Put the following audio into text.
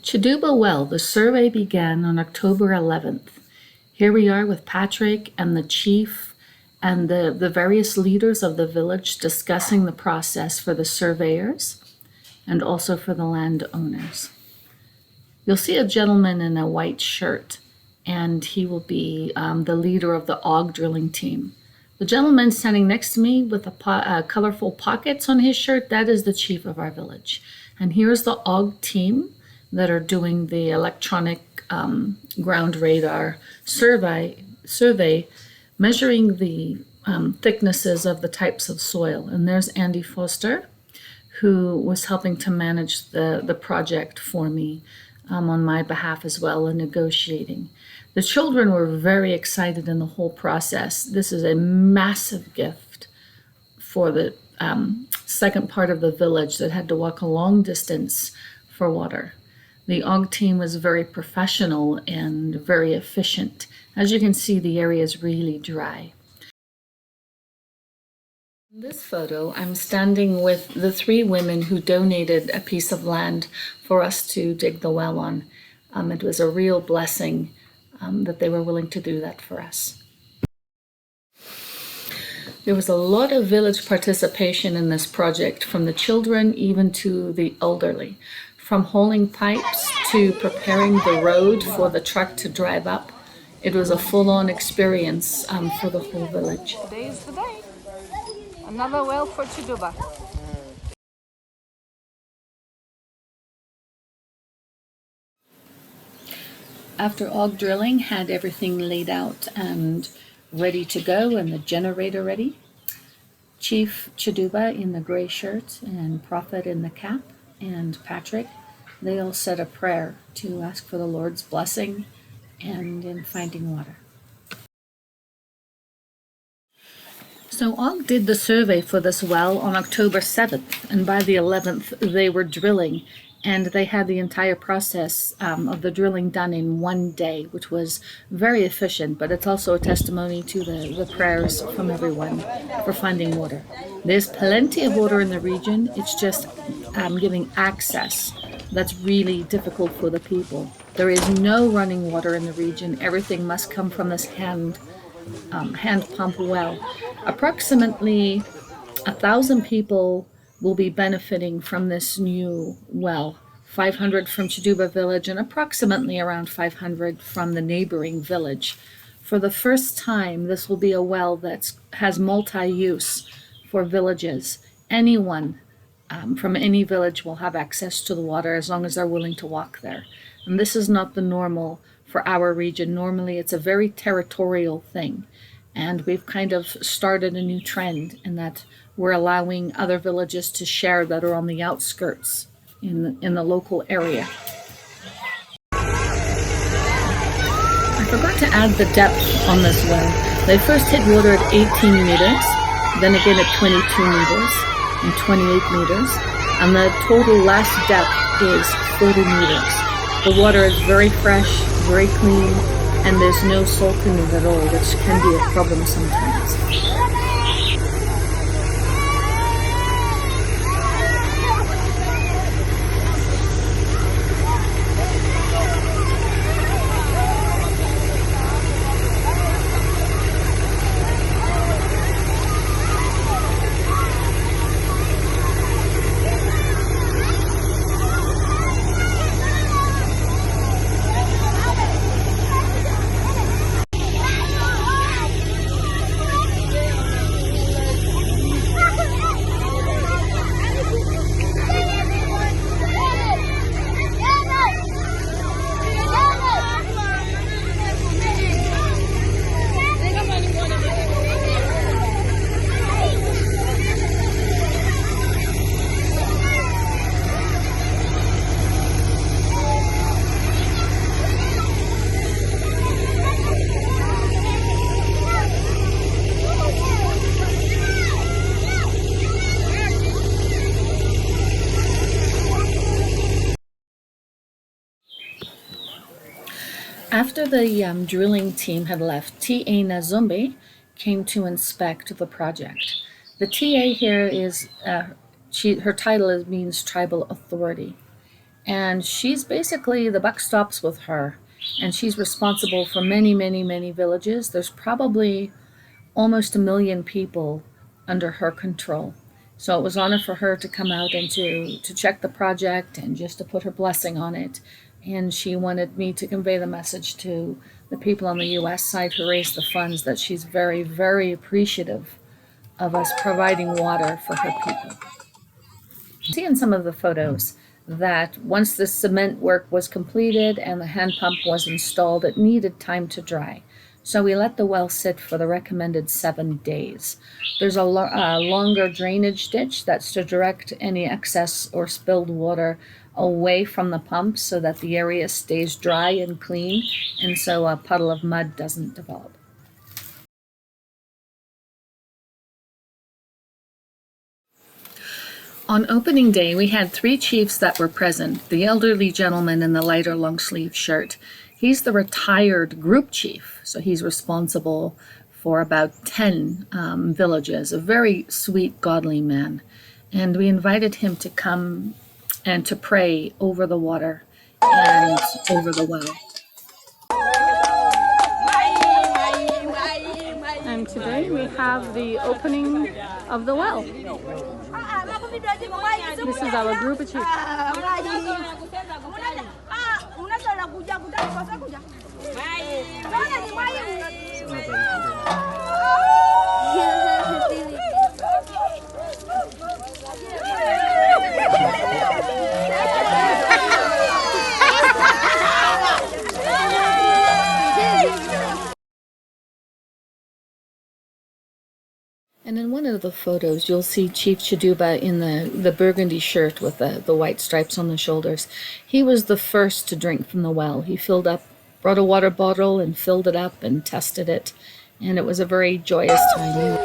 Chidubah Welll, the survey began on October 11th. Here we are with Patrick and the chief and the various leaders of the village discussing the process for the surveyors and also for the landowners. You'll see a gentleman in a white shirt, and he will be the leader of the AUG drilling team. The gentleman standing next to me with colorful pockets on his shirt, that is the chief of our village. And here's the AUG team that are doing the electronic ground radar survey measuring the thicknesses of the types of soil. And there's Andy Foster, who was helping to manage the project for me on my behalf as well and negotiating. The children were very excited in the whole process. This is a massive gift for the second part of the village that had to walk a long distance for water. The AUG team was very professional and very efficient. As you can see, the area is really dry. In this photo, I'm standing with the three women who donated a piece of land for us to dig the well on. It was a real blessing that they were willing to do that for us. There was a lot of village participation in this project, from the children even to the elderly. From hauling pipes to preparing the road for the truck to drive up. It was a full-on experience for the whole village. Today is the day. Another well for Chidubah. After AUG drilling had everything laid out and ready to go and the generator ready, Chief Chidubah in the gray shirt and Prophet in the cap and Patrick, they all said a prayer to ask for the Lord's blessing and in finding water. So AUG did the survey for this well on October 7th, and by the 11th they were drilling, and they had the entire process of the drilling done in one day, which was very efficient, but it's also a testimony to the prayers from everyone for finding water. There's plenty of water in the region. It's just giving access that's really difficult for the people. There is no running water in the region. Everything must come from this hand pump well. Approximately 1,000 people will be benefiting from this new well. 500 from Chidubah village and approximately around 500 from the neighboring village. For the first time, this will be a well that has multi-use for villages. Anyone from any village will have access to the water as long as they're willing to walk there. And this is not the normal for our region. Normally, it's a very territorial thing. And we've kind of started a new trend in that we're allowing other villages to share that are on the outskirts in the local area. I forgot to add the depth on this well. They first hit water at 18 meters, then again at 22 meters and 28 meters, and the total last depth is 40 meters. The water is very fresh, very clean, and there's no salt in it at all, which can be a problem sometimes. After the drilling team had left, T.A. Nazumbe came to inspect the project. The TA here is, her title means Tribal Authority. And she's basically, the buck stops with her. And she's responsible for many, many, many villages. There's probably almost 1 million people under her control. So it was an honor for her to come out and to check the project and just to put her blessing on it. And she wanted me to convey the message to the people on the US side who raised the funds that she's very, very appreciative of us providing water for her people. See in some of the photos that once the cement work was completed and the hand pump was installed, it needed time to dry. So we let the well sit for the recommended 7 days. There's a longer drainage ditch that's to direct any excess or spilled water away from the pump so that the area stays dry and clean, and so a puddle of mud doesn't develop. On opening day, we had 3 chiefs that were present. The elderly gentleman in the lighter long sleeve shirt. He's the retired group chief, so he's responsible for about 10 villages, a very sweet, godly man. And we invited him to come and to pray over the water and over the well. And today we have the opening of the well. This is our group chief. And in one of the photos, you'll see Chief Chidubah in the burgundy shirt with the white stripes on the shoulders. He was the first to drink from the well. He brought a water bottle and filled it up and tested it. And it was a very joyous time.